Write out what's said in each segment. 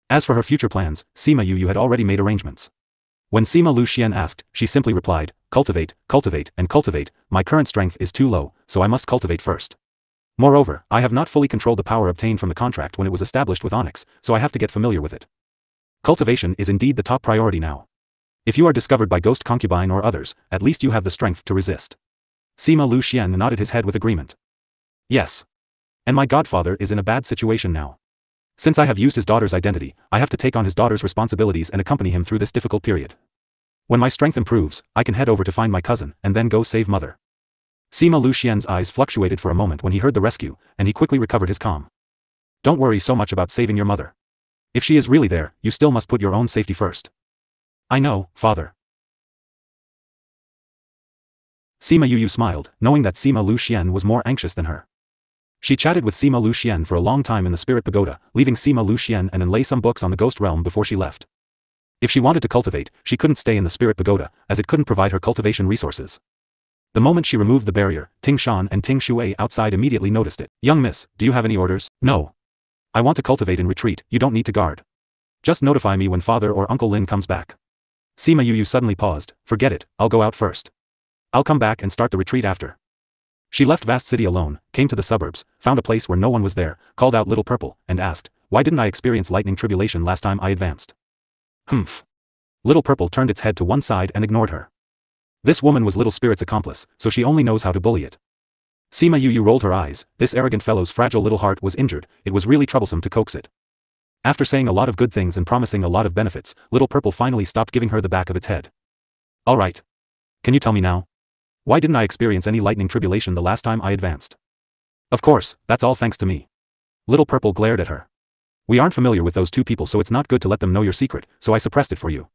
As for her future plans, Sima Yu had already made arrangements. When Sima Lu Xian asked, she simply replied, cultivate, cultivate, and cultivate. My current strength is too low, so I must cultivate first. Moreover, I have not fully controlled the power obtained from the contract when it was established with Onyx, so I have to get familiar with it. Cultivation is indeed the top priority now. If you are discovered by Ghost Concubine or others, at least you have the strength to resist. Sima Lu Xian nodded his head with agreement. Yes. And my godfather is in a bad situation now. Since I have used his daughter's identity, I have to take on his daughter's responsibilities and accompany him through this difficult period. When my strength improves, I can head over to find my cousin, and then go save mother. Sima Lu Xian's eyes fluctuated for a moment when he heard the rescue, and he quickly recovered his calm. Don't worry so much about saving your mother. If she is really there, you still must put your own safety first. I know, father. Sima Yu smiled, knowing that Sima Lu Xian was more anxious than her. She chatted with Sima Lu Xian for a long time in the spirit pagoda, leaving Sima Lu Xian and lay some books on the ghost realm before she left. If she wanted to cultivate, she couldn't stay in the spirit pagoda, as it couldn't provide her cultivation resources. The moment she removed the barrier, Ting Shan and Ting Shui outside immediately noticed it. Young miss, do you have any orders? No. I want to cultivate and retreat, you don't need to guard. Just notify me when father or Uncle Lin comes back. Sima Yu suddenly paused. Forget it, I'll go out first. I'll come back and start the retreat after. She left Vast City alone, came to the suburbs, found a place where no one was there, called out Little Purple, and asked, why didn't I experience lightning tribulation last time I advanced? Humph. Little Purple turned its head to one side and ignored her. This woman was Little Spirit's accomplice, so she only knows how to bully it. Sima Yu rolled her eyes. This arrogant fellow's fragile little heart was injured, it was really troublesome to coax it. After saying a lot of good things and promising a lot of benefits, Little Purple finally stopped giving her the back of its head. Alright. Can you tell me now? Why didn't I experience any lightning tribulation the last time I advanced? Of course, that's all thanks to me. Little Purple glared at her. We aren't familiar with those two people, so it's not good to let them know your secret, so I suppressed it for you.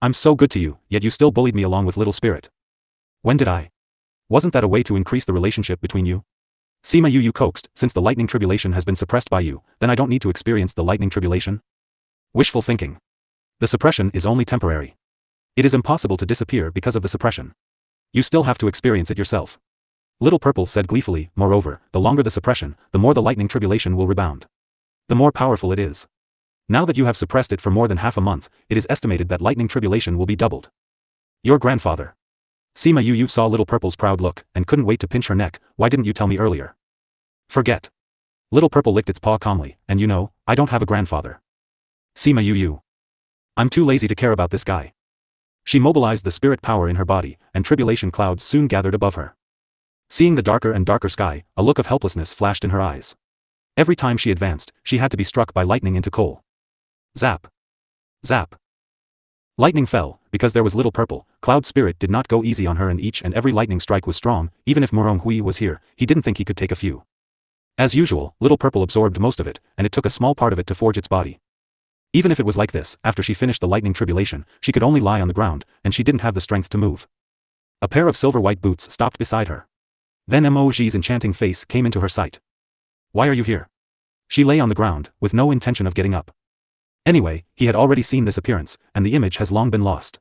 I'm so good to you, yet you still bullied me along with Little Spirit. When did I? Wasn't that a way to increase the relationship between you? Sima Yu coaxed, since the lightning tribulation has been suppressed by you, then I don't need to experience the lightning tribulation? Wishful thinking. The suppression is only temporary. It is impossible to disappear because of the suppression. You still have to experience it yourself. Little Purple said gleefully, moreover, the longer the suppression, the more the lightning tribulation will rebound. The more powerful it is. Now that you have suppressed it for more than half a month, it is estimated that lightning tribulation will be doubled. Your grandfather. Sima Yu saw Little Purple's proud look, and couldn't wait to pinch her neck. Why didn't you tell me earlier? Forget. Little Purple licked its paw calmly, and you know, I don't have a grandfather. Sima Yu. I'm too lazy to care about this guy. She mobilized the spirit power in her body, and tribulation clouds soon gathered above her. Seeing the darker and darker sky, a look of helplessness flashed in her eyes. Every time she advanced, she had to be struck by lightning into coal. Zap. Zap. Lightning fell, because there was Little Purple. Cloud Spirit did not go easy on her, and each and every lightning strike was strong. Even if Murong Hui was here, he didn't think he could take a few. As usual, Little Purple absorbed most of it, and it took a small part of it to forge its body. Even if it was like this, after she finished the lightning tribulation, she could only lie on the ground, and she didn't have the strength to move. A pair of silver-white boots stopped beside her. Then Moji's enchanting face came into her sight. Why are you here? She lay on the ground, with no intention of getting up. Anyway, he had already seen this appearance, and the image has long been lost.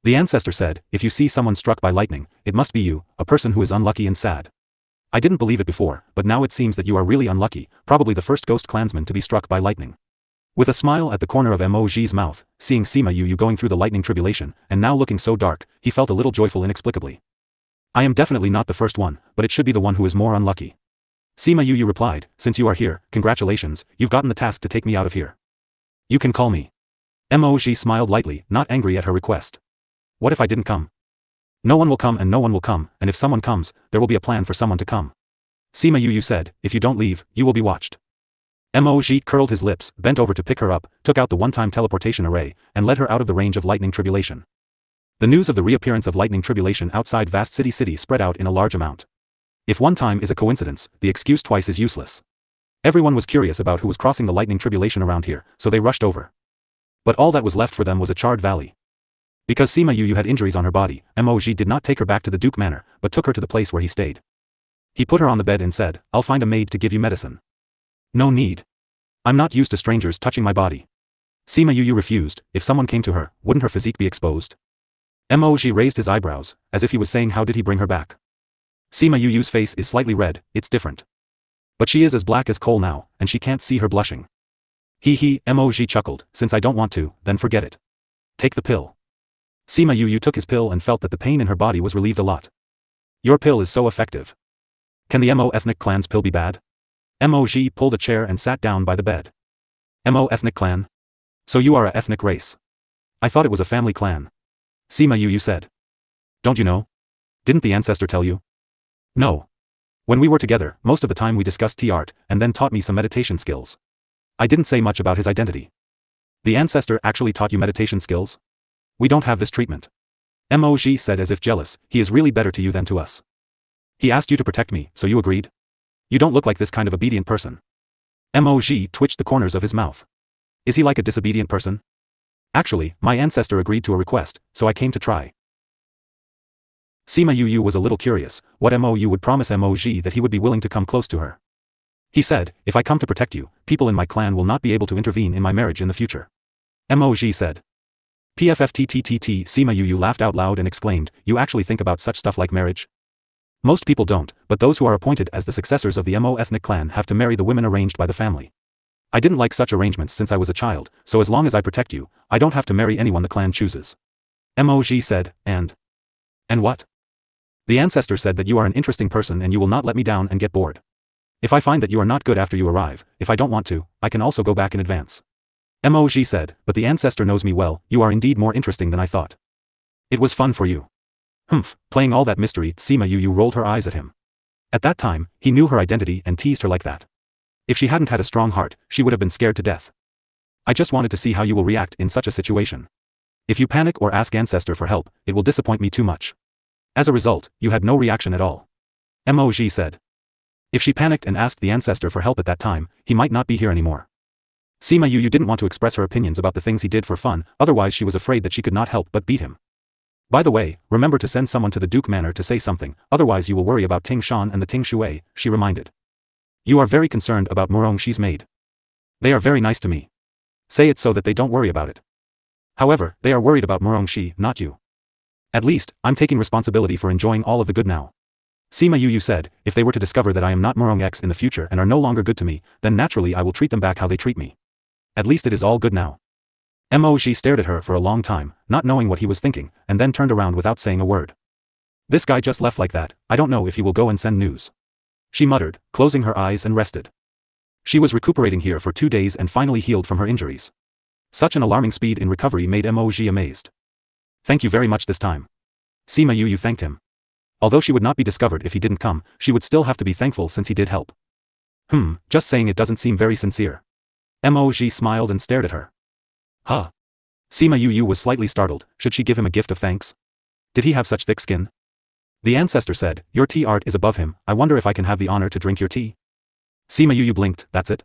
The ancestor said, if you see someone struck by lightning, it must be you, a person who is unlucky and sad. I didn't believe it before, but now it seems that you are really unlucky, probably the first ghost clansman to be struck by lightning. With a smile at the corner of Moji's mouth, seeing Sima Yu going through the lightning tribulation, and now looking so dark, he felt a little joyful inexplicably. I am definitely not the first one, but it should be the one who is more unlucky. Sima Yu replied, since you are here, congratulations, you've gotten the task to take me out of here. You can call me. Moji smiled lightly, not angry at her request. What if I didn't come? No one will come, and no one will come, and if someone comes, there will be a plan for someone to come. Sima Yu said, if you don't leave, you will be watched. Moji curled his lips, bent over to pick her up, took out the one-time teleportation array, and led her out of the range of lightning tribulation. The news of the reappearance of lightning tribulation outside Vast City spread out in a large amount. If one time is a coincidence, the excuse twice is useless. Everyone was curious about who was crossing the lightning tribulation around here, so they rushed over. But all that was left for them was a charred valley. Because Sima Yu had injuries on her body, Moji did not take her back to the Duke Manor, but took her to the place where he stayed. He put her on the bed and said, I'll find a maid to give you medicine. No need. I'm not used to strangers touching my body. Sima Yu refused. If someone came to her, wouldn't her physique be exposed? Moji raised his eyebrows, as if he was saying how did he bring her back. Sima Yu's face is slightly red, it's different. But she is as black as coal now, and she can't see her blushing. He, Moj chuckled, since I don't want to, then forget it. Take the pill. Sima Yu took his pill and felt that the pain in her body was relieved a lot. Your pill is so effective. Can the Mo ethnic clan's pill be bad? Moj pulled a chair and sat down by the bed. Mo ethnic clan? So you are a ethnic race. I thought it was a family clan. Sima Yu said. Don't you know? Didn't the ancestor tell you? No. When we were together, most of the time we discussed tea art, and then taught me some meditation skills. I didn't say much about his identity. The ancestor actually taught you meditation skills? We don't have this treatment. Moj said as if jealous, he is really better to you than to us. He asked you to protect me, so you agreed? You don't look like this kind of obedient person. Moj twitched the corners of his mouth. Is he like a disobedient person? Actually, my ancestor agreed to a request, so I came to try. Sima Yu was a little curious, what Mo would promise Moj that he would be willing to come close to her. He said, if I come to protect you, people in my clan will not be able to intervene in my marriage in the future. Moj said. PFFTTTT. Sima Yu laughed out loud and exclaimed, you actually think about such stuff like marriage? Most people don't, but those who are appointed as the successors of the Mo ethnic clan have to marry the women arranged by the family. I didn't like such arrangements since I was a child, so as long as I protect you, I don't have to marry anyone the clan chooses. Moj said, and what? The ancestor said that you are an interesting person and you will not let me down and get bored. If I find that you are not good after you arrive, if I don't want to, I can also go back in advance. Moj said, but the ancestor knows me well, you are indeed more interesting than I thought. It was fun for you. Humph, playing all that mystery. Sima Yu rolled her eyes at him. At that time, he knew her identity and teased her like that. If she hadn't had a strong heart, she would have been scared to death. I just wanted to see how you will react in such a situation. If you panic or ask ancestor for help, it will disappoint me too much. As a result, you had no reaction at all. Moj said. If she panicked and asked the ancestor for help at that time, he might not be here anymore. Sima Yu didn't want to express her opinions about the things he did for fun, otherwise she was afraid that she could not help but beat him. By the way, remember to send someone to the Duke Manor to say something, otherwise you will worry about Ting Shan and the Ting Shui, she reminded. You are very concerned about Murong she's made. They are very nice to me. Say it so that they don't worry about it. However, they are worried about Murong Shi, not you. At least, I'm taking responsibility for enjoying all of the good now. Sima Yu said, if they were to discover that I am not Murong X in the future and are no longer good to me, then naturally I will treat them back how they treat me. At least it is all good now. Moj stared at her for a long time, not knowing what he was thinking, and then turned around without saying a word. This guy just left like that, I don't know if he will go and send news. She muttered, closing her eyes and rested. She was recuperating here for 2 days and finally healed from her injuries. Such an alarming speed in recovery made Moj amazed. Thank you very much this time. Sima Yu thanked him. Although she would not be discovered if he didn't come, she would still have to be thankful since he did help. Just saying it doesn't seem very sincere. Moj smiled and stared at her. Huh? Sima Yu was slightly startled, should she give him a gift of thanks? Did he have such thick skin? The ancestor said, your tea art is above him, I wonder if I can have the honor to drink your tea? Sima Yu blinked, that's it?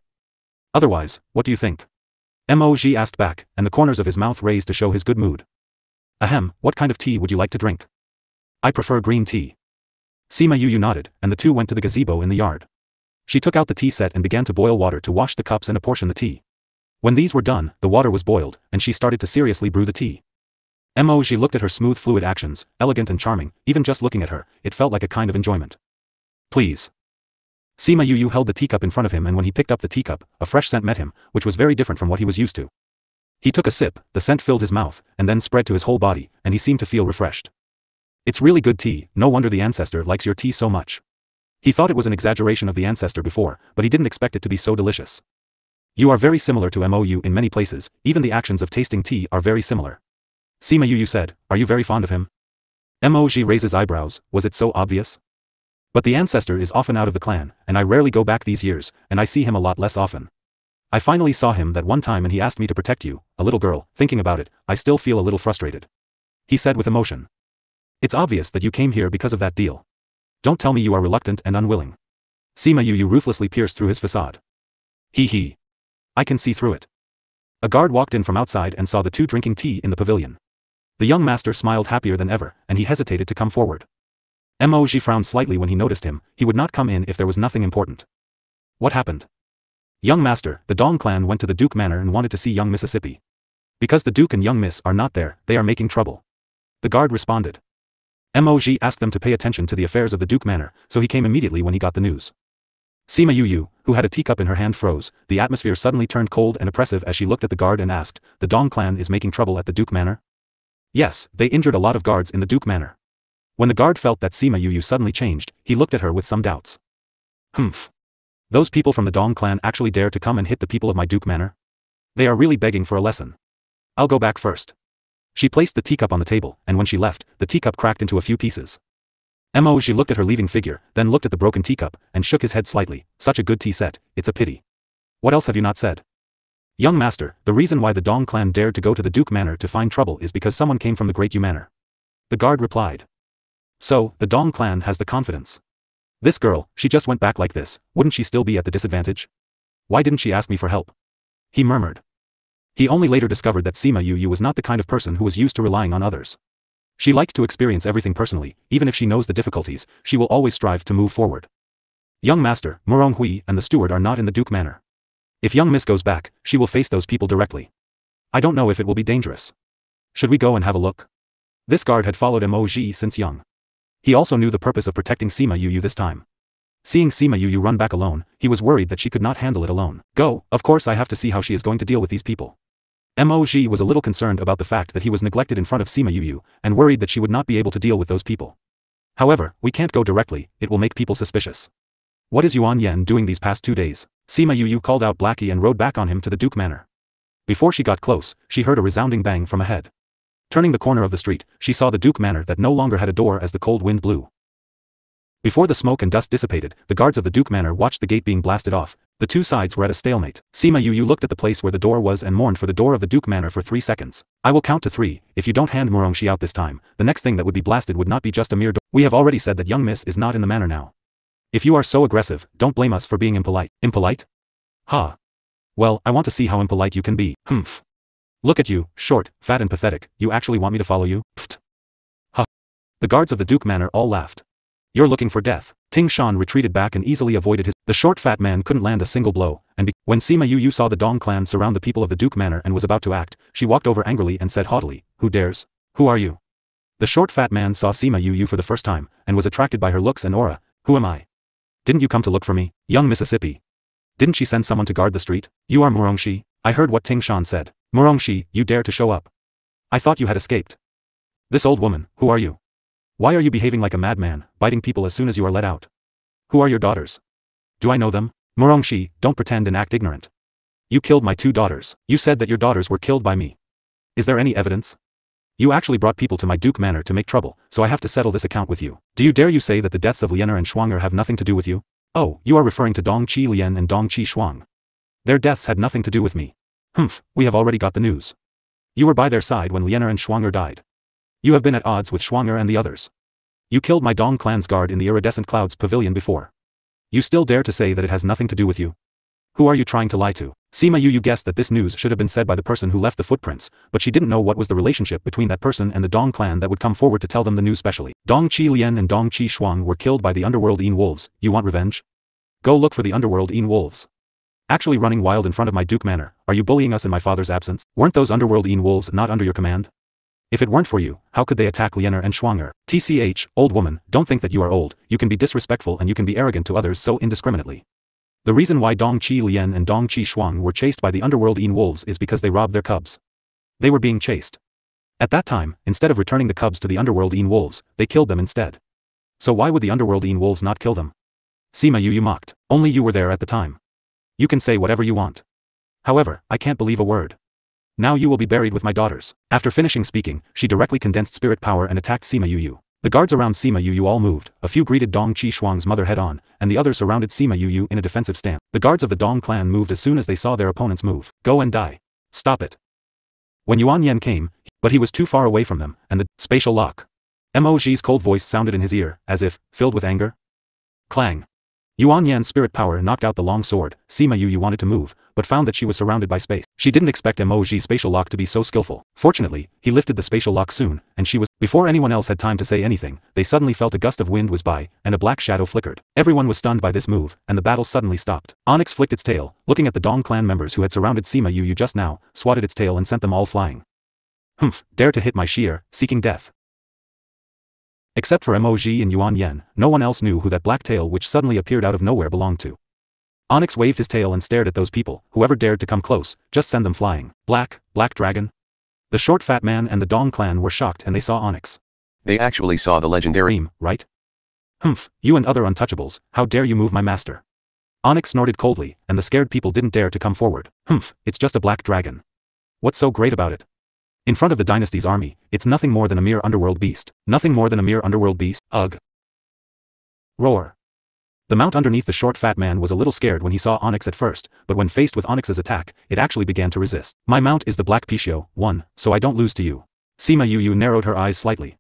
Otherwise, what do you think? Moj asked back, and the corners of his mouth raised to show his good mood. Ahem, what kind of tea would you like to drink? I prefer green tea. Sima Yu nodded, and the two went to the gazebo in the yard. She took out the tea set and began to boil water to wash the cups and apportion the tea. When these were done, the water was boiled, and she started to seriously brew the tea. Moj looked at her smooth fluid actions, elegant and charming, even just looking at her, it felt like a kind of enjoyment. Please. Sima Yu held the teacup in front of him and when he picked up the teacup, a fresh scent met him, which was very different from what he was used to. He took a sip, the scent filled his mouth, and then spread to his whole body, and he seemed to feel refreshed. It's really good tea, no wonder the ancestor likes your tea so much. He thought it was an exaggeration of the ancestor before, but he didn't expect it to be so delicious. You are very similar to Mou in many places, even the actions of tasting tea are very similar. Sima Yu said, are you very fond of him? Moj raises eyebrows, was it so obvious? But the ancestor is often out of the clan, and I rarely go back these years, and I see him a lot less often. I finally saw him that one time and he asked me to protect you, a little girl, thinking about it, I still feel a little frustrated. He said with emotion. It's obvious that you came here because of that deal. Don't tell me you are reluctant and unwilling. Sima Yu ruthlessly pierced through his facade. He. I can see through it. A guard walked in from outside and saw the two drinking tea in the pavilion. The young master smiled happier than ever, and he hesitated to come forward. Moj frowned slightly when he noticed him, he would not come in if there was nothing important. What happened? Young master, the Dong clan went to the Duke Manor and wanted to see young Mississippi. Because the Duke and young Miss are not there, they are making trouble. The guard responded. Moj asked them to pay attention to the affairs of the Duke Manor, so he came immediately when he got the news. Sima Yu, who had a teacup in her hand, froze. The atmosphere suddenly turned cold and oppressive as she looked at the guard and asked, "The Dong clan is making trouble at the Duke Manor?" Yes, they injured a lot of guards in the Duke Manor. When the guard felt that Sima Yu suddenly changed, he looked at her with some doubts. Humph. Those people from the Dong clan actually dare to come and hit the people of my Duke Manor? They are really begging for a lesson. I'll go back first. She placed the teacup on the table, and when she left, the teacup cracked into a few pieces. She looked at her leaving figure, then looked at the broken teacup, and shook his head slightly. Such a good tea set, it's a pity. What else have you not said? Young master, the reason why the Dong clan dared to go to the Duke Manor to find trouble is because someone came from the Great Yu Manor. The guard replied. So, the Dong clan has the confidence. This girl, she just went back like this, wouldn't she still be at the disadvantage? Why didn't she ask me for help? He murmured. He only later discovered that Sima Yu was not the kind of person who was used to relying on others. She liked to experience everything personally, even if she knows the difficulties, she will always strive to move forward. Young master, Murong Hui and the steward are not in the Duke Manor. If young miss goes back, she will face those people directly. I don't know if it will be dangerous. Should we go and have a look? This guard had followed Emoji since young. He also knew the purpose of protecting Sima Yu this time. Seeing Sima Yu run back alone, he was worried that she could not handle it alone. Go, of course I have to see how she is going to deal with these people. Emoji was a little concerned about the fact that he was neglected in front of Sima Yu and worried that she would not be able to deal with those people. However, we can't go directly, it will make people suspicious. What is Yuan Yan doing these past 2 days? Sima Yu called out Blackie and rode back on him to the Duke Manor. Before she got close, she heard a resounding bang from ahead. Turning the corner of the street, she saw the Duke Manor that no longer had a door as the cold wind blew. Before the smoke and dust dissipated, the guards of the Duke Manor watched the gate being blasted off. The two sides were at a stalemate. Sima Yu looked at the place where the door was and mourned for the door of the Duke Manor for 3 seconds. I will count to 3, if you don't hand Murongshi out this time, the next thing that would be blasted would not be just a mere door. We have already said that young miss is not in the manor now. If you are so aggressive, don't blame us for being impolite. Impolite? Ha. Well, I want to see how impolite you can be. Humph. Look at you, short, fat and pathetic, you actually want me to follow you? Pfft. Ha. The guards of the Duke Manor all laughed. You're looking for death. Ting Shan retreated back and easily avoided his. The short fat man couldn't land a single blow, and when Sima Yu saw the Dong clan surround the people of the Duke Manor and was about to act, she walked over angrily and said haughtily, "Who dares? Who are you?" The short fat man saw Sima Yu for the first time, and was attracted by her looks and aura. Who am I? Didn't you come to look for me, young Mississippi? Didn't she send someone to guard the street? You are Murongshi? I heard what Ting Shan said. Murongshi, you dare to show up? I thought you had escaped. This old woman, who are you? Why are you behaving like a madman, biting people as soon as you are let out? Who are your daughters? Do I know them? Murongshi, don't pretend and act ignorant. You killed my 2 daughters. You said that your daughters were killed by me. Is there any evidence? You actually brought people to my Duke Manor to make trouble, so I have to settle this account with you. Do you dare you say that the deaths of Liener and Shuanger have nothing to do with you? Oh, you are referring to Dong Qi Lien and Dong Qi Shuang. Their deaths had nothing to do with me. Humph, we have already got the news. You were by their side when Liener and Shuanger died. You have been at odds with Shuanger and the others. You killed my Dong clan's guard in the iridescent clouds pavilion before. You still dare to say that it has nothing to do with you? Who are you trying to lie to? Sima Yu guessed that this news should have been said by the person who left the footprints, but she didn't know what was the relationship between that person and the Dong clan that would come forward to tell them the news specially. Dong Qi Lien and Dong Qi Shuang were killed by the underworld Yin wolves. You want revenge? Go look for the underworld Yin wolves. Actually running wild in front of my Duke Manor, are you bullying us in my father's absence? Weren't those underworld Yin wolves not under your command? If it weren't for you, how could they attack Liener and Shuanger? TCH, old woman, don't think that you are old, you can be disrespectful and you can be arrogant to others so indiscriminately. The reason why Dong Qi Lien and Dong Qi Shuang were chased by the underworld Yin wolves is because they robbed their cubs. They were being chased. At that time, instead of returning the cubs to the underworld Yin wolves, they killed them instead. So why would the underworld Yin wolves not kill them? Sima Yu mocked. Only you were there at the time. You can say whatever you want. However, I can't believe a word. Now you will be buried with my daughters. After finishing speaking, she directly condensed spirit power and attacked Sima Yu. The guards around Sima Yu all moved, a few greeted Dong Qi Shuang's mother head on, and the others surrounded Sima Yu in a defensive stance. The guards of the Dong clan moved as soon as they saw their opponents move. Go and die. Stop it. When Yuan Yan came, but he was too far away from them, and the spatial lock. Moji's cold voice sounded in his ear, as if, filled with anger. Clang. Yuan Yan's spirit power knocked out the long sword. Sima Yu wanted to move, but found that she was surrounded by space. She didn't expect Moji's spatial lock to be so skillful. Fortunately, he lifted the spatial lock soon, and she was. Before anyone else had time to say anything, they suddenly felt a gust of wind was by, and a black shadow flickered. Everyone was stunned by this move, and the battle suddenly stopped. Onyx flicked its tail, looking at the Dong clan members who had surrounded Sima Yu just now, swatted its tail and sent them all flying. Humph, dare to hit my shear, seeking death. Except for Moji and Yuan Yan, no one else knew who that black tail which suddenly appeared out of nowhere belonged to. Onyx waved his tail and stared at those people. Whoever dared to come close, just send them flying. Black dragon? The short fat man and the Dong clan were shocked and they saw Onyx. They actually saw the legendary Dream, right? Humph, you and other untouchables, how dare you move my master? Onyx snorted coldly, and the scared people didn't dare to come forward. Humph, it's just a black dragon. What's so great about it? In front of the dynasty's army, it's nothing more than a mere underworld beast. Nothing more than a mere underworld beast. Ugh. Roar. The mount underneath the short fat man was a little scared when he saw Onyx at first, but when faced with Onyx's attack, it actually began to resist. My mount is the Black Pishio, 1, so I don't lose to you. Sima Yu narrowed her eyes slightly.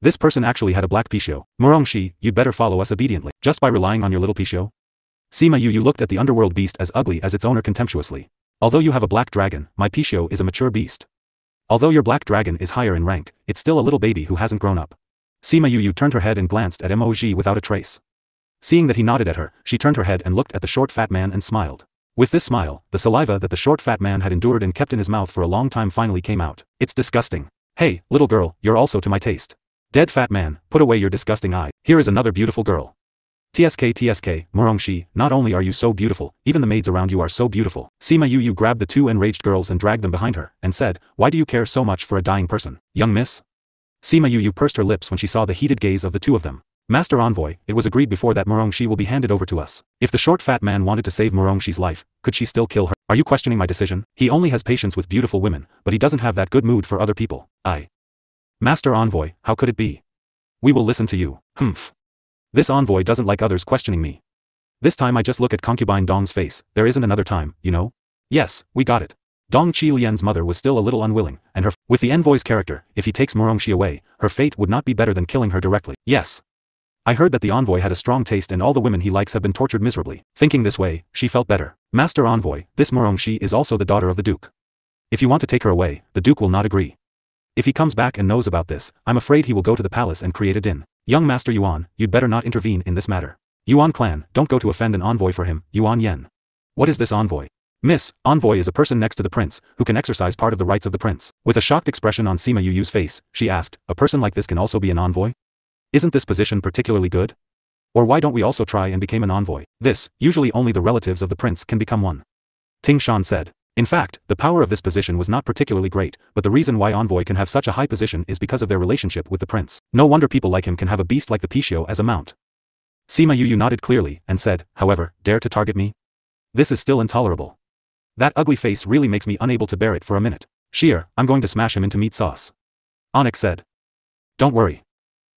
This person actually had a Black Pishio. Murongshi, you'd better follow us obediently. Just by relying on your little Pishio? Sima Yu looked at the underworld beast as ugly as its owner contemptuously. Although you have a black dragon, my Pishio is a mature beast. Although your black dragon is higher in rank, it's still a little baby who hasn't grown up. Sima Yu turned her head and glanced at Moj without a trace. Seeing that he nodded at her, she turned her head and looked at the short fat man and smiled. With this smile, the saliva that the short fat man had endured and kept in his mouth for a long time finally came out. It's disgusting. Hey, little girl, you're also to my taste. Dead fat man, put away your disgusting eye. Here is another beautiful girl. TSK, Murongshi, not only are you so beautiful, even the maids around you are so beautiful. Sima Yu grabbed the two enraged girls and dragged them behind her, and said, why do you care so much for a dying person, young miss? Sima Yu pursed her lips when she saw the heated gaze of the two of them. Master Envoy, it was agreed before that Murongshi will be handed over to us. If the short fat man wanted to save Murongshi's life, could she still kill her? Are you questioning my decision? He only has patience with beautiful women, but he doesn't have that good mood for other people. Master Envoy, how could it be? We will listen to you. Humph. This envoy doesn't like others questioning me. This time I just look at concubine Dong's face, there isn't another time, you know? Yes, we got it. Dong Qilian's mother was still a little unwilling, and with the envoy's character, if he takes Murongshi away, her fate would not be better than killing her directly. Yes. I heard that the envoy had a strong taste and all the women he likes have been tortured miserably. Thinking this way, she felt better. Master Envoy, this Murongshi is also the daughter of the Duke. If you want to take her away, the Duke will not agree. If he comes back and knows about this, I'm afraid he will go to the palace and create a din. Young Master Yuan, you'd better not intervene in this matter. Yuan clan, don't go to offend an envoy for him, Yuan Yen. What is this envoy? Miss, envoy is a person next to the prince, who can exercise part of the rights of the prince. With a shocked expression on Sima Yu's face, she asked, a person like this can also be an envoy? Isn't this position particularly good? Or why don't we also try and become an envoy? Usually only the relatives of the prince can become one. Ting Shan said. In fact, the power of this position was not particularly great, but the reason why envoy can have such a high position is because of their relationship with the prince. No wonder people like him can have a beast like the Pishio as a mount. Sima Yu nodded clearly, and said, however, dare to target me? This is still intolerable. That ugly face really makes me unable to bear it for a minute. Sheer, I'm going to smash him into meat sauce. Onyx said. Don't worry.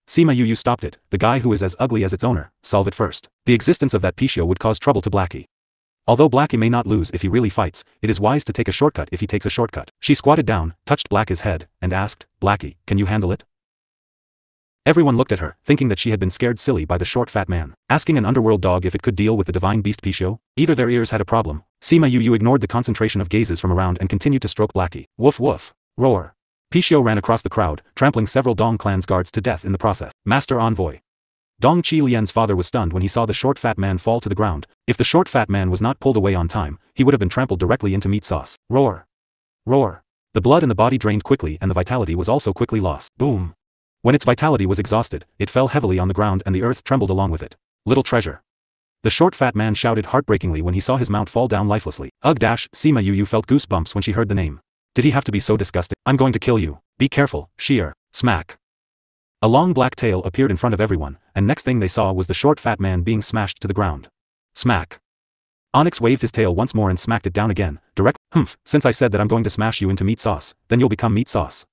Sima Yu stopped it, the guy who is as ugly as its owner, solve it first. The existence of that Pishio would cause trouble to Blackie. Although Blackie may not lose if he really fights, it is wise to take a shortcut if he takes a shortcut. She squatted down, touched Blackie's head, and asked, Blackie, can you handle it? Everyone looked at her, thinking that she had been scared silly by the short fat man. Asking an underworld dog if it could deal with the divine beast Pishio? Either their ears had a problem. Sima Yu ignored the concentration of gazes from around and continued to stroke Blackie. Woof woof. Roar. Pishio ran across the crowd, trampling several Dong clan's guards to death in the process. Master Envoy. Dong Qilian's father was stunned when he saw the short fat man fall to the ground. If the short fat man was not pulled away on time, he would have been trampled directly into meat sauce. Roar. Roar. The blood in the body drained quickly and the vitality was also quickly lost. Boom. When its vitality was exhausted, it fell heavily on the ground and the earth trembled along with it. Little treasure. The short fat man shouted heartbreakingly when he saw his mount fall down lifelessly. Ugh. Sima Yu felt goosebumps when she heard the name. Did he have to be so disgusting? I'm going to kill you. Be careful, Sheer. Smack. A long black tail appeared in front of everyone, and next thing they saw was the short fat man being smashed to the ground. Smack. Onyx waved his tail once more and smacked it down again, direct. Humph, since I said that I'm going to smash you into meat sauce, then you'll become meat sauce.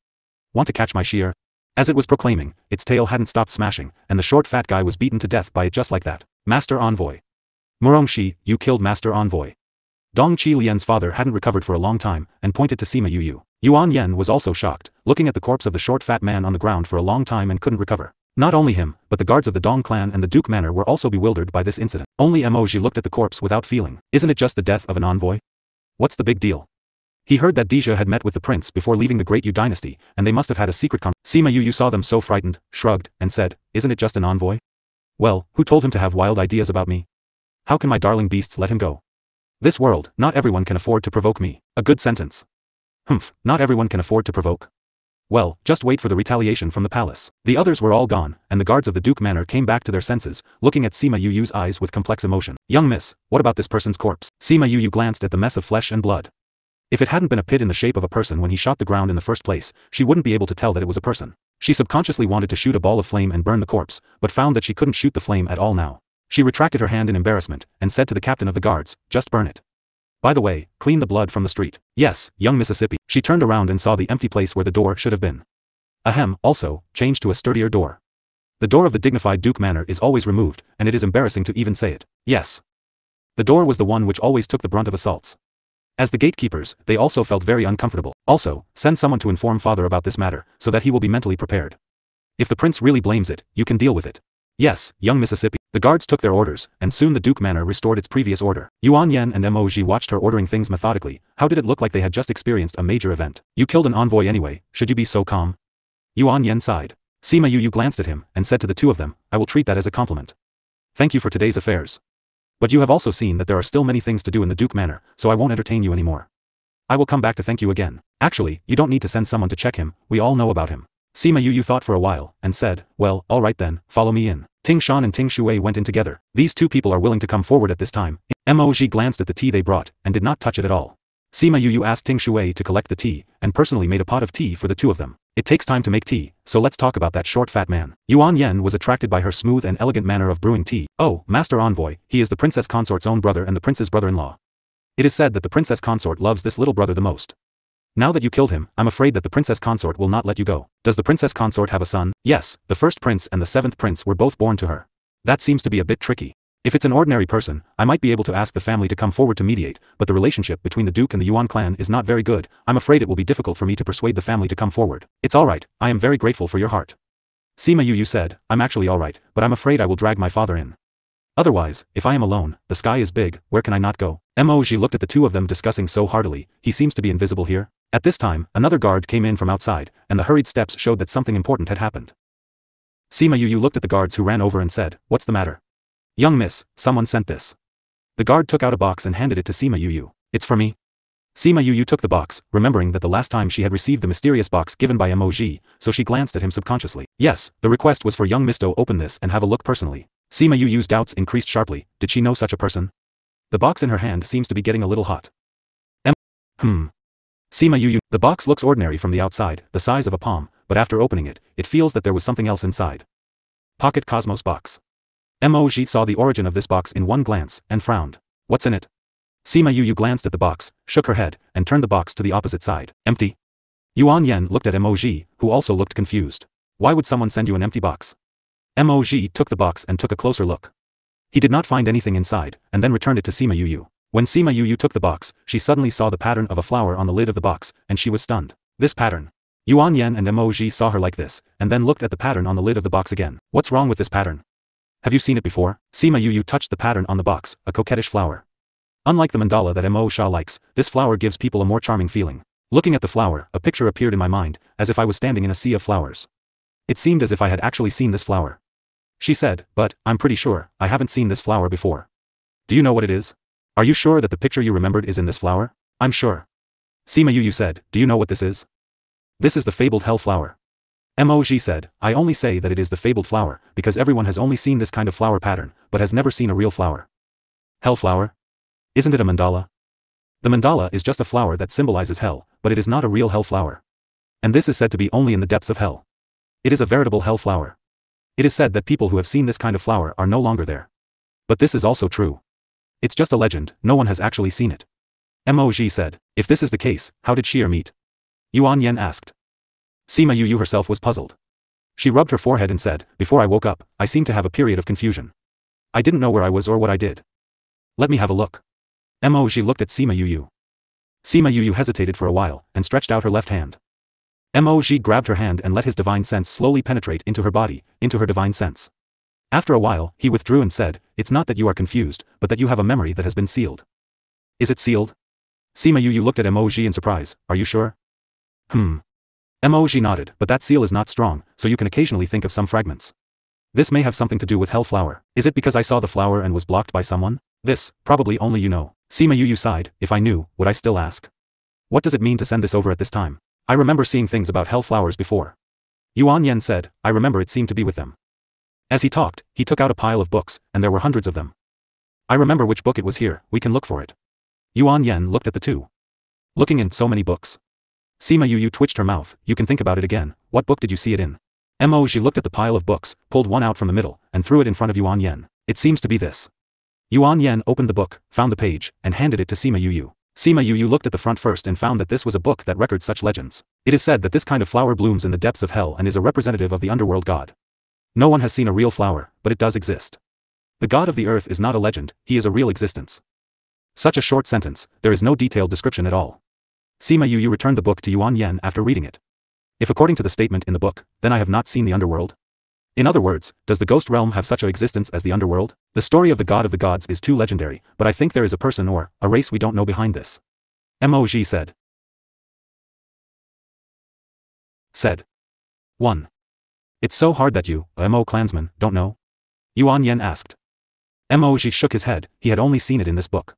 Want to catch my Sheer? As it was proclaiming, its tail hadn't stopped smashing, and the short fat guy was beaten to death by it just like that. Master Envoy. Murongshi, you killed Master Envoy. Dong Qilian's father hadn't recovered for a long time, and pointed to Sima Yu. Yuan Yen was also shocked, looking at the corpse of the short fat man on the ground for a long time and couldn't recover. Not only him, but the guards of the Dong clan and the Duke Manor were also bewildered by this incident. Only Moj looked at the corpse without feeling. Isn't it just the death of an envoy? What's the big deal? He heard that Deja had met with the prince before leaving the Great Yu dynasty, and they must have had a secret Sima Yu saw them so frightened, shrugged, and said, isn't it just an envoy? Well, who told him to have wild ideas about me? How can my darling beasts let him go? This world, not everyone can afford to provoke me. A good sentence. Humph, not everyone can afford to provoke. Well, just wait for the retaliation from the palace. The others were all gone, and the guards of the Duke Manor came back to their senses, looking at Sima Yuyu's eyes with complex emotion. Young miss, what about this person's corpse? Sima Yuyu glanced at the mess of flesh and blood. If it hadn't been a pit in the shape of a person when he shot the ground in the first place, she wouldn't be able to tell that it was a person. She subconsciously wanted to shoot a ball of flame and burn the corpse, but found that she couldn't shoot the flame at all now. She retracted her hand in embarrassment, and said to the captain of the guards, just burn it. By the way, clean the blood from the street. Yes, young Mississippi. She turned around and saw the empty place where the door should have been. Ahem, also, change to a sturdier door. The door of the dignified Duke Manor is always removed, and it is embarrassing to even say it. Yes. The door was the one which always took the brunt of assaults. As the gatekeepers, they also felt very uncomfortable. Also, send someone to inform father about this matter, so that he will be mentally prepared. If the prince really blames it, you can deal with it. Yes, young Mississippi. The guards took their orders, and soon the Duke Manor restored its previous order. Yuan Yen and Moji watched her ordering things methodically. How did it look like they had just experienced a major event? You killed an envoy anyway, should you be so calm? Yuan Yen sighed. Sima Yuyu glanced at him, and said to the two of them, I will treat that as a compliment. Thank you for today's affairs. But you have also seen that there are still many things to do in the Duke Manor, so I won't entertain you anymore. I will come back to thank you again. Actually, you don't need to send someone to check him, we all know about him. Sima Yuyu thought for a while, and said, well, alright then, follow me in. Ting Shan and Ting Shui went in together. These two people are willing to come forward at this time. Moji glanced at the tea they brought, and did not touch it at all. Sima Yuyu asked Ting Shui to collect the tea, and personally made a pot of tea for the two of them. It takes time to make tea, so let's talk about that short fat man. Yuan Yen was attracted by her smooth and elegant manner of brewing tea. Oh, Master Envoy, he is the princess consort's own brother and the prince's brother-in-law. It is said that the princess consort loves this little brother the most. Now that you killed him, I'm afraid that the princess consort will not let you go. Does the princess consort have a son? Yes, the first prince and the seventh prince were both born to her. That seems to be a bit tricky. If it's an ordinary person, I might be able to ask the family to come forward to mediate, but the relationship between the Duke and the Yuan clan is not very good. I'm afraid it will be difficult for me to persuade the family to come forward. It's alright, I am very grateful for your heart. Sima Yuyu said, I'm actually alright, but I'm afraid I will drag my father in. Otherwise, if I am alone, the sky is big, where can I not go? Moji looked at the two of them discussing so heartily, he seems to be invisible here. At this time, another guard came in from outside, and the hurried steps showed that something important had happened. Sima Yuyu looked at the guards who ran over and said, what's the matter? Young miss, someone sent this. The guard took out a box and handed it to Sima Yuyu. It's for me. Sima Yuyu took the box, remembering that the last time she had received the mysterious box given by Moji, so she glanced at him subconsciously. Yes, the request was for young Miss to open this and have a look personally. Sima Yuyu's doubts increased sharply. Did she know such a person? The box in her hand seems to be getting a little hot. Sima Yuyu. The box looks ordinary from the outside, the size of a palm, but after opening it, it feels that there was something else inside. Pocket Cosmos box. Moji saw the origin of this box in one glance, and frowned. What's in it? Sima Yuyu glanced at the box, shook her head, and turned the box to the opposite side. Empty. Yuan Yen looked at Moji, who also looked confused. Why would someone send you an empty box? Moji took the box and took a closer look. He did not find anything inside, and then returned it to Sima Yuyu. When Sima Yuyu took the box, she suddenly saw the pattern of a flower on the lid of the box, and she was stunned. This pattern. Yuan Yen and Moji saw her like this, and then looked at the pattern on the lid of the box again. What's wrong with this pattern? Have you seen it before? Sima Yuyu touched the pattern on the box, a coquettish flower. Unlike the mandala that Mo Sha likes, this flower gives people a more charming feeling. Looking at the flower, a picture appeared in my mind, as if I was standing in a sea of flowers. It seemed as if I had actually seen this flower. She said, but, I'm pretty sure, I haven't seen this flower before. Do you know what it is? Are you sure that the picture you remembered is in this flower? I'm sure. Sima Yuyu said, do you know what this is? This is the fabled hell flower. Moji said, I only say that it is the fabled flower, because everyone has only seen this kind of flower pattern, but has never seen a real flower. Hell flower? Isn't it a mandala? The mandala is just a flower that symbolizes hell, but it is not a real hell flower. And this is said to be only in the depths of hell. It is a veritable hell flower. It is said that people who have seen this kind of flower are no longer there. But this is also true. It's just a legend, no one has actually seen it. Moji said, if this is the case, how did she meet? Yuan Yen asked. Sima Yuyu herself was puzzled. She rubbed her forehead and said, before I woke up, I seemed to have a period of confusion. I didn't know where I was or what I did. Let me have a look. Moji looked at Sima Yuyu. Sima Yuyu hesitated for a while, and stretched out her left hand. Moji grabbed her hand and let his divine sense slowly penetrate into her body, into her divine sense. After a while, he withdrew and said, it's not that you are confused, but that you have a memory that has been sealed. Is it sealed? Sima Yuyu looked at Moji in surprise, are you sure? Moji nodded, but that seal is not strong, so you can occasionally think of some fragments. This may have something to do with hell flower. Is it because I saw the flower and was blocked by someone? This, probably only you know. Sima Yuyu sighed, if I knew, would I still ask? What does it mean to send this over at this time? I remember seeing things about hell flowers before. Yuan Yen said, I remember it seemed to be with them. As he talked, he took out a pile of books, and there were hundreds of them. I remember which book it was here, we can look for it. Yuan Yen looked at the two. Looking in so many books. Sima Yu twitched her mouth, you can think about it again, what book did you see it in? Mo.Ji looked at the pile of books, pulled one out from the middle, and threw it in front of Yuan Yen. It seems to be this. Yuan Yen opened the book, found the page, and handed it to Sima Yu. Sima Yu looked at the front first and found that this was a book that records such legends. It is said that this kind of flower blooms in the depths of hell and is a representative of the underworld god. No one has seen a real flower, but it does exist. The god of the earth is not a legend, he is a real existence. Such a short sentence, there is no detailed description at all. Sima Yu returned the book to Yuan Yen after reading it. If according to the statement in the book, then I have not seen the underworld? In other words, does the ghost realm have such a existence as the underworld? The story of the god of the gods is too legendary, but I think there is a person or a race we don't know behind this. Mo.Ji said. 1. It's so hard that you, a Mo clansman, don't know? Yuan Yen asked. Mo.Ji shook his head, he had only seen it in this book.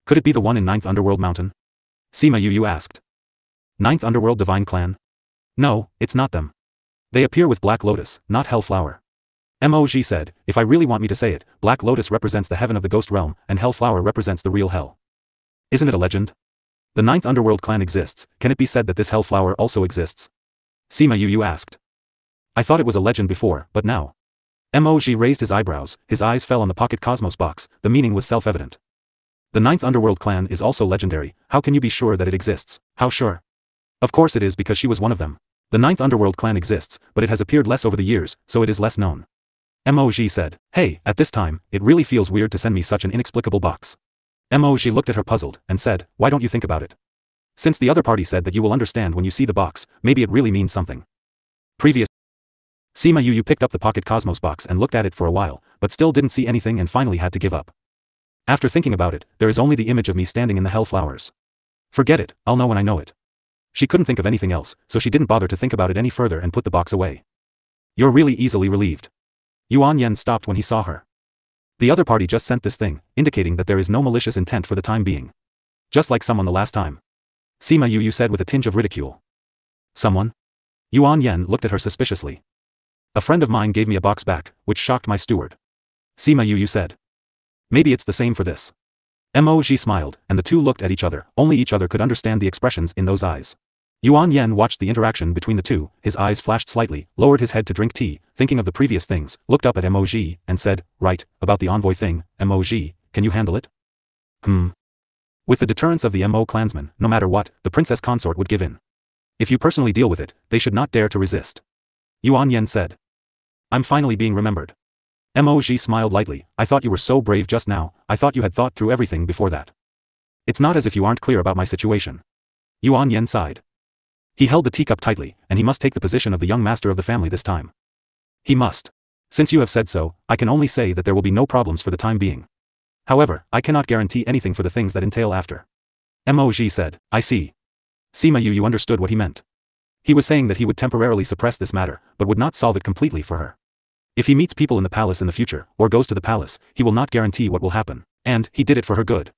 Could it be the one in 9th Underworld Mountain? Sima Yu asked. 9th Underworld Divine Clan? No, it's not them. They appear with Black Lotus, not Hellflower. Mo.Ji said, if I really want me to say it, Black Lotus represents the heaven of the ghost realm, and Hellflower represents the real hell. Isn't it a legend? The 9th Underworld clan exists, can it be said that this Hellflower also exists? Sima Yu asked. I thought it was a legend before, but now. Mo.Ji raised his eyebrows, his eyes fell on the pocket cosmos box, the meaning was self-evident. The 9th Underworld clan is also legendary, how can you be sure that it exists? How sure? Of course it is because she was one of them. The 9th Underworld clan exists, but it has appeared less over the years, so it is less known. Mo.Ji said, hey, at this time, it really feels weird to send me such an inexplicable box. Mo.Ji looked at her puzzled, and said, why don't you think about it? Since the other party said that you will understand when you see the box, maybe it really means something. Previous. Sima Yu picked up the pocket cosmos box and looked at it for a while, but still didn't see anything and finally had to give up. After thinking about it, there is only the image of me standing in the hell flowers. Forget it, I'll know when I know it. She couldn't think of anything else, so she didn't bother to think about it any further and put the box away. You're really easily relieved. Yuan Yen stopped when he saw her. The other party just sent this thing, indicating that there is no malicious intent for the time being. Just like someone the last time. Sima Yu said with a tinge of ridicule. Someone? Yuan Yen looked at her suspiciously. A friend of mine gave me a box back, which shocked my steward. Sima Yu said. Maybe it's the same for this. Mo.Ji smiled, and the two looked at each other, only each other could understand the expressions in those eyes. Yuan Yen watched the interaction between the two, his eyes flashed slightly, lowered his head to drink tea, thinking of the previous things, looked up at Mo.Ji, and said, right, about the envoy thing, Mo.Ji, can you handle it? With the deterrence of the Mo clansmen, no matter what, the princess consort would give in. If you personally deal with it, they should not dare to resist. Yuan Yen said. I'm finally being remembered. Mo.Ji smiled lightly, I thought you were so brave just now, I thought you had thought through everything before that. It's not as if you aren't clear about my situation. Yuan Yen sighed. He held the teacup tightly, and he must take the position of the young master of the family this time. He must. Since you have said so, I can only say that there will be no problems for the time being. However, I cannot guarantee anything for the things that entail after. Mo.Ji said, I see. Sima Yu understood what he meant. He was saying that he would temporarily suppress this matter, but would not solve it completely for her. If he meets people in the palace in the future, or goes to the palace, he will not guarantee what will happen, and he did it for her good.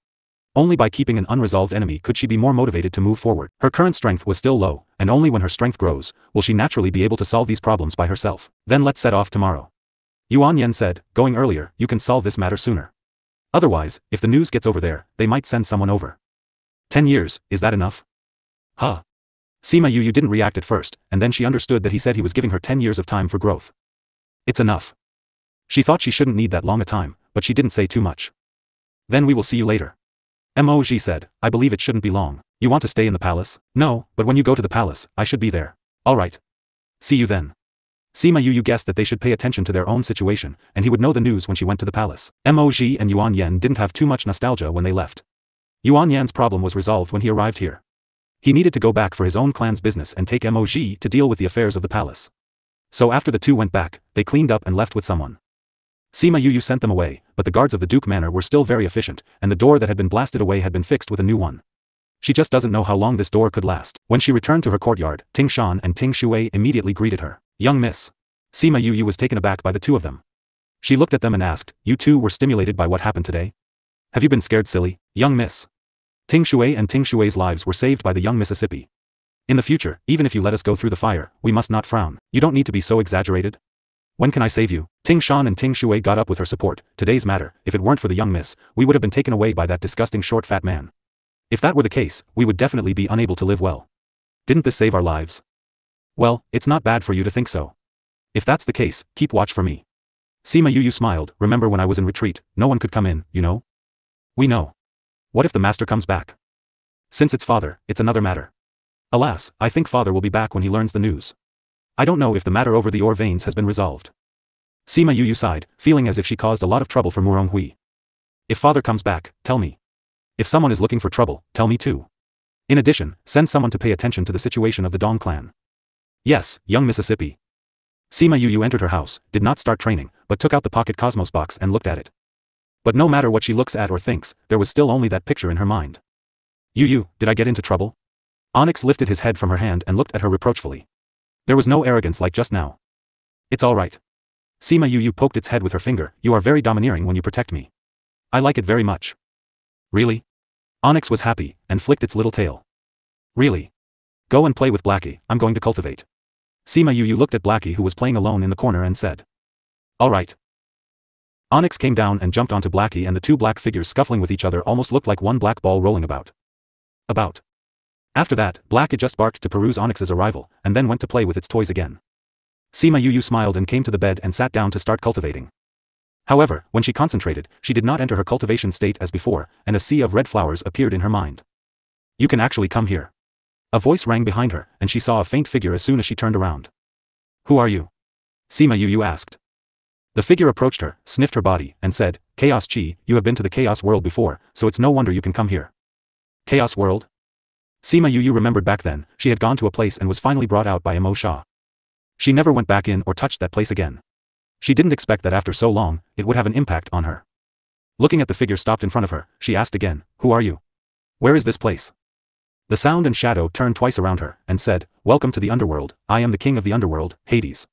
Only by keeping an unresolved enemy could she be more motivated to move forward. Her current strength was still low, and only when her strength grows, will she naturally be able to solve these problems by herself. Then let's set off tomorrow. Yuan Yen said, going earlier, you can solve this matter sooner. Otherwise, if the news gets over there, they might send someone over. 10 years, is that enough? Huh. Sima Yu didn't react at first, and then she understood that he said he was giving her 10 years of time for growth. It's enough. She thought she shouldn't need that long a time, but she didn't say too much. Then we will see you later. Mo.Ji said, I believe it shouldn't be long. You want to stay in the palace? No, but when you go to the palace, I should be there. Alright. See you then. Sima Yu guessed that they should pay attention to their own situation, and he would know the news when she went to the palace. Mo.Ji and Yuan Yen didn't have too much nostalgia when they left. Yuan Yan's problem was resolved when he arrived here. He needed to go back for his own clan's business and take Mo.Ji to deal with the affairs of the palace. So after the two went back, they cleaned up and left with someone. Sima Yu sent them away, but the guards of the Duke Manor were still very efficient, and the door that had been blasted away had been fixed with a new one. She just doesn't know how long this door could last. When she returned to her courtyard, Ting Shan and Ting Shui immediately greeted her. Young miss. Sima Yu was taken aback by the two of them. She looked at them and asked, you two were stimulated by what happened today? Have you been scared silly, young miss? Ting Shui and Ting Shui's lives were saved by the young Mississippi. In the future, even if you let us go through the fire, we must not frown. You don't need to be so exaggerated. When can I save you? Ting Shan and Ting Shui got up with her support. Today's matter, if it weren't for the young miss, we would have been taken away by that disgusting short fat man. If that were the case, we would definitely be unable to live well. Didn't this save our lives? Well, it's not bad for you to think so. If that's the case, keep watch for me. Sima Yu smiled. Remember when I was in retreat, no one could come in, you know? We know. What if the master comes back? Since it's father, it's another matter. Alas, I think father will be back when he learns the news. I don't know if the matter over the ore veins has been resolved. Sima Yu sighed, feeling as if she caused a lot of trouble for Murong Hui. If father comes back, tell me. If someone is looking for trouble, tell me too. In addition, send someone to pay attention to the situation of the Dong clan. Yes, young Mississippi. Sima Yu entered her house, did not start training, but took out the pocket Cosmos box and looked at it. But no matter what she looks at or thinks, there was still only that picture in her mind. Yu, did I get into trouble? Onyx lifted his head from her hand and looked at her reproachfully. There was no arrogance like just now. It's all right. Sima Yu poked its head with her finger. You are very domineering when you protect me. I like it very much. Really? Onyx was happy, and flicked its little tail. Really? Go and play with Blackie, I'm going to cultivate. Sima Yu looked at Blackie who was playing alone in the corner and said. All right. Onyx came down and jumped onto Blackie, and the two black figures scuffling with each other almost looked like one black ball rolling about. After that, Blackie just barked to peruse Onyx's arrival, and then went to play with its toys again. Sima Yu smiled and came to the bed and sat down to start cultivating. However, when she concentrated, she did not enter her cultivation state as before, and a sea of red flowers appeared in her mind. You can actually come here. A voice rang behind her, and she saw a faint figure as soon as she turned around. Who are you? Sima Yu asked. The figure approached her, sniffed her body, and said, Chaos Chi, you have been to the Chaos world before, so it's no wonder you can come here. Chaos world? Sima Yu remembered back then, she had gone to a place and was finally brought out by Emo Shah. She never went back in or touched that place again. She didn't expect that after so long, it would have an impact on her. Looking at the figure stopped in front of her, she asked again, Who are you? Where is this place? The sound and shadow turned twice around her, and said, Welcome to the underworld, I am the king of the underworld, Hades.